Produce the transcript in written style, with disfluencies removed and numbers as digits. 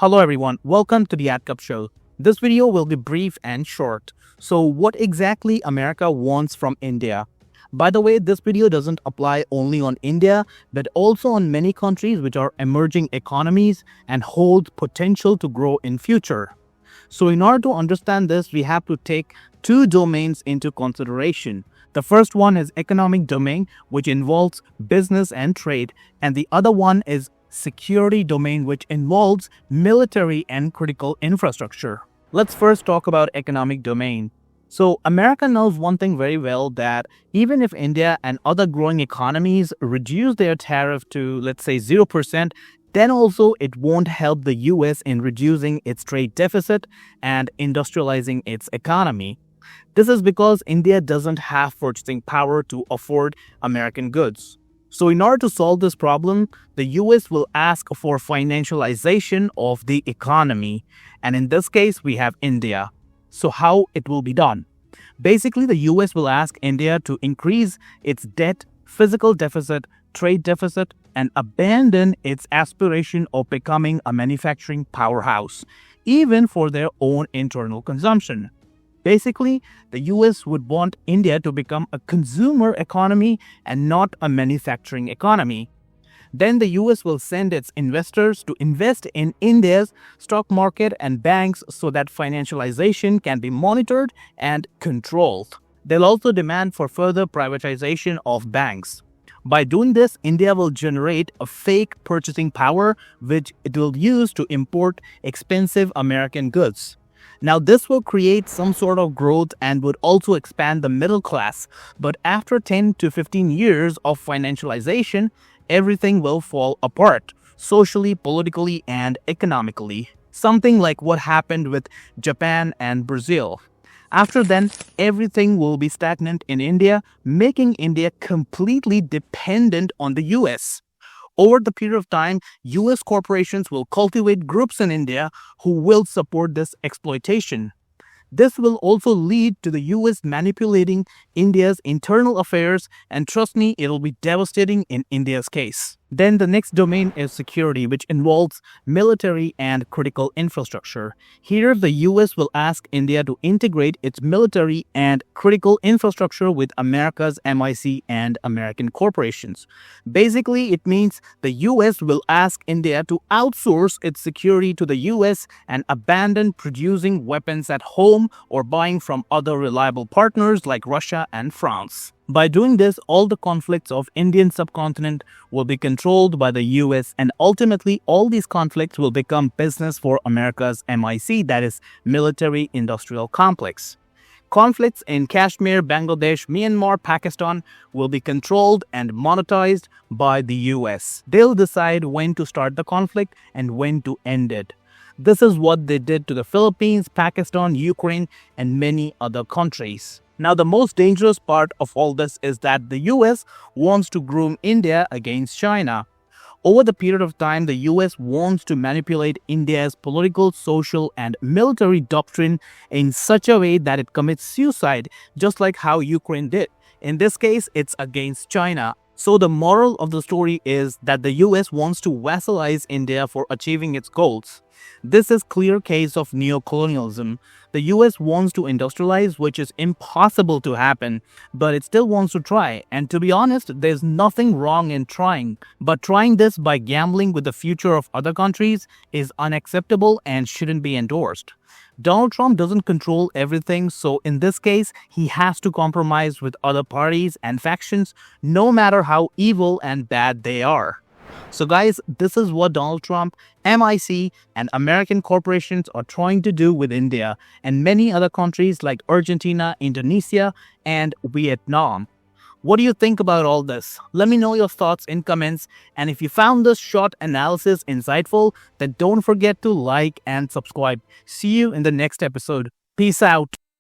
Hello everyone, welcome to the Adkup Show. This video will be brief and short. So what exactly America wants from India? By the way, this video doesn't apply only on India, but also on many countries which are emerging economies and hold potential to grow in future. So in order to understand this, we have to take two domains into consideration. The first one is economic domain, which involves business and trade, and the other one is security domain, which involves military and critical infrastructure. Let's first talk about economic domain. So America knows one thing very well, that even if India and other growing economies reduce their tariff to, let's say, 0%, then also it won't help the US in reducing its trade deficit and industrializing its economy. This is because India doesn't have purchasing power to afford American goods. So in order to solve this problem, the US will ask for financialization of the economy. And in this case, we have India. So how it will be done? Basically, the US will ask India to increase its debt, physical deficit, trade deficit, and abandon its aspiration of becoming a manufacturing powerhouse, even for their own internal consumption. Basically, the US would want India to become a consumer economy and not a manufacturing economy. Then the US will send its investors to invest in India's stock market and banks so that financialization can be monitored and controlled. They'll also demand for further privatization of banks. By doing this, India will generate a fake purchasing power which it will use to import expensive American goods. Now, this will create some sort of growth and would also expand the middle class. But after 10 to 15 years of financialization, everything will fall apart, socially, politically, and economically. Something like what happened with Japan and Brazil. After then, everything will be stagnant in India, making India completely dependent on the US. Over the period of time, US corporations will cultivate groups in India who will support this exploitation. This will also lead to the US manipulating India's internal affairs, and trust me, it will be devastating in India's case. Then the next domain is security, which involves military and critical infrastructure. Here, the US will ask India to integrate its military and critical infrastructure with America's MIC and American corporations. Basically, it means the US will ask India to outsource its security to the US and abandon producing weapons at home or buying from other reliable partners like Russia and France. By doing this, all the conflicts of Indian subcontinent will be controlled by the US, and ultimately all these conflicts will become business for America's MIC, that is military industrial complex. Conflicts in Kashmir, Bangladesh, Myanmar, Pakistan will be controlled and monetized by the US. They'll decide when to start the conflict and when to end it. This is what they did to the Philippines, Pakistan, Ukraine, and many other countries. Now, the most dangerous part of all this is that the US wants to groom India against China. Over the period of time, the US wants to manipulate India's political, social, and military doctrine in such a way that it commits suicide, just like how Ukraine did. In this case, it's against China. So the moral of the story is that the US wants to vassalize India for achieving its goals. This is clear case of neo-colonialism. The US wants to industrialize, which is impossible to happen, but it still wants to try. And to be honest, there's nothing wrong in trying. But trying this by gambling with the future of other countries is unacceptable and shouldn't be endorsed. Donald Trump doesn't control everything, so in this case, he has to compromise with other parties and factions, no matter how evil and bad they are. So guys, this is what Donald Trump, MIC, and American corporations are trying to do with India and many other countries like Argentina, Indonesia, and Vietnam. What do you think about all this? Let me know your thoughts in comments, and if you found this short analysis insightful, then don't forget to like and subscribe. See you in the next episode. Peace out.